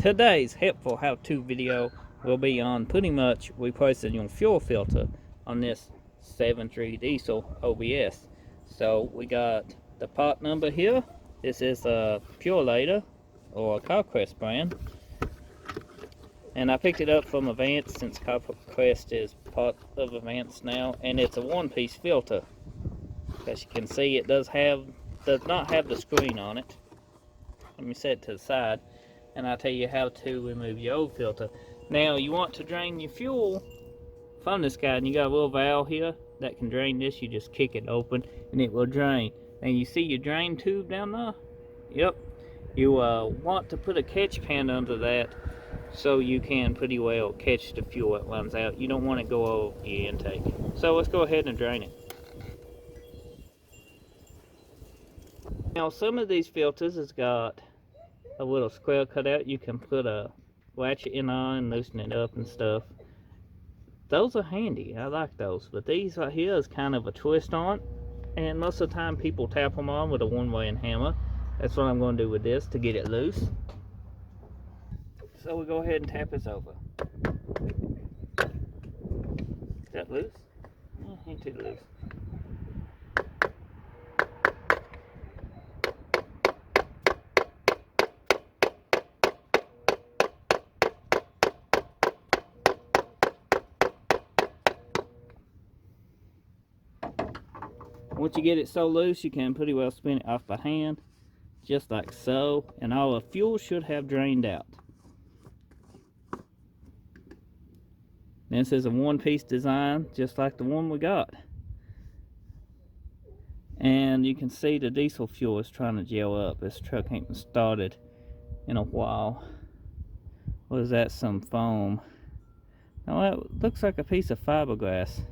Today's helpful how-to video will be on pretty much replacing your fuel filter on this 7.3 diesel OBS. So we got the part number here. This is a Purelator or a CarQuest brand, and I picked it up from Advance since CarQuest is part of Advance now, and it's a one-piece filter. As you can see, it does not have the screen on it. Let me set it to the side and I'll tell you how to remove your old filter. Now you want to drain your fuel from this guy, and you got a little valve here that can drain this. You just kick it open and it will drain. And you see your drain tube down there? Yep. You want to put a catch pan under that so you can pretty well catch the fuel that runs out. You don't want to go over your intake. So let's go ahead and drain it. Now some of these filters has got a little square cut out. You can put a ratchet in on and loosen it up and stuff. Those are handy. I like those. But these right here is kind of a twist on, and most of the time people tap them on with a one-way hammer. That's what I'm going to do with this to get it loose. So we'll go ahead and tap this over. Is that loose? Ain't too loose. Once you get it so loose, you can pretty well spin it off by hand, just like so, and all the fuel should have drained out. This is a one-piece design, just like the one we got. And you can see the diesel fuel is trying to gel up. This truck ain't been started in a while. What is that? Some foam. Now that looks like a piece of fiberglass,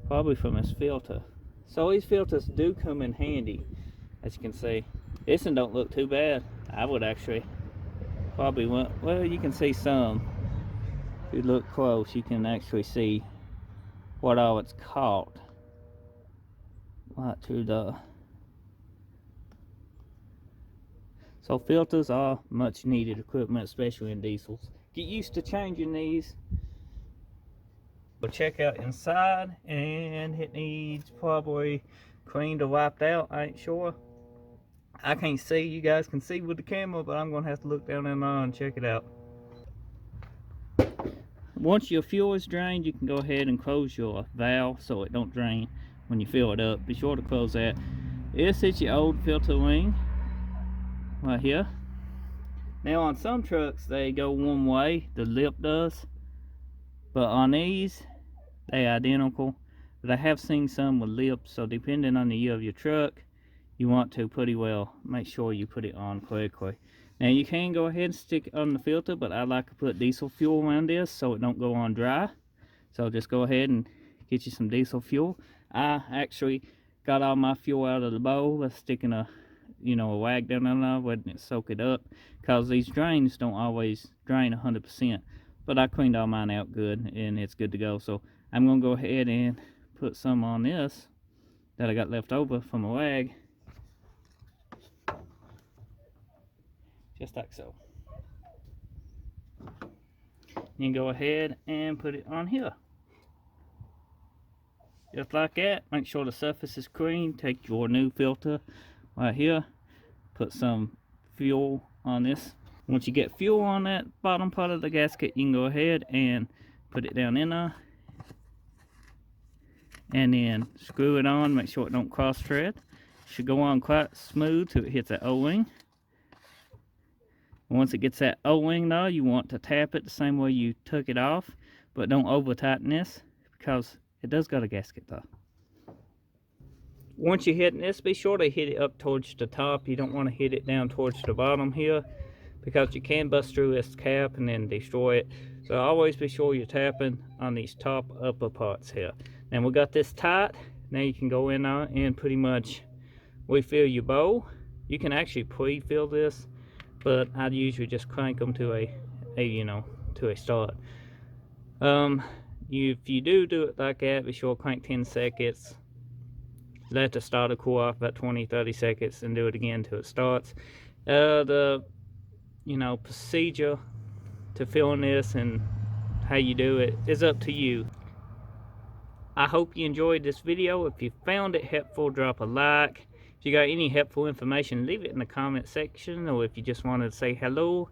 probably from this filter. So these filters do come in handy, as you can see. This one don't look too bad. I would actually probably want, well, you can see some. If you look close, you can actually see what all it's caught. Right through the. So filters are much needed equipment, especially in diesels. Get used to changing these. We'll check out inside, and it needs probably cleaned or wiped out. I ain't sure. I can't see. You guys can see with the camera, but I'm gonna have to look down in there and check it out. Once your fuel is drained, you can go ahead and close your valve so it don't drain when you fill it up. Be sure to close that. This is your old filter ring right here. Now on some trucks they go one way, the lip does. But on these, they're identical. But I have seen some with lips, so depending on the year of your truck, you want to pretty well make sure you put it on correctly. Now you can go ahead and stick it on the filter, but I like to put diesel fuel around this so it don't go on dry. So just go ahead and get you some diesel fuel. I actually got all my fuel out of the bowl by sticking a wag down in there, letting it soak it up, because these drains don't always drain 100%. But I cleaned all mine out good, and it's good to go. So I'm going to go ahead and put some on this that I got left over from a wag. Just like so. You can go ahead and put it on here. Just like that. Make sure the surface is clean. Take your new filter right here. Put some fuel on this. Once you get fuel on that bottom part of the gasket, you can go ahead and put it down in there. And then screw it on, make sure it don't cross thread. Should go on quite smooth till it hits that O-ring. Once it gets that O-ring though, you want to tap it the same way you took it off, but don't over tighten this because it does got a gasket though. Once you hit this, be sure to hit it up towards the top. You don't want to hit it down towards the bottom here, because you can bust through this cap and then destroy it. So always be sure you're tapping on these top upper parts here. And we got this tight. Now you can go in there and pretty much refill your bowl. You can actually pre-fill this, but I'd usually just crank them to a start. If you do it like that, be sure to crank 10 seconds. Let the starter cool off about 20-30 seconds and do it again till it starts. The procedure to filling this and how you do it is up to you. I hope you enjoyed this video. If you found it helpful, drop a like. If you got any helpful information, leave it in the comment section, or if you just wanted to say hello,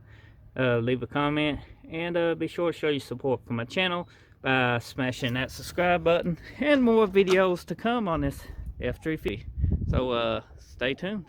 leave a comment. And be sure to show your support for my channel by smashing that subscribe button, and more videos to come on this F350. So stay tuned.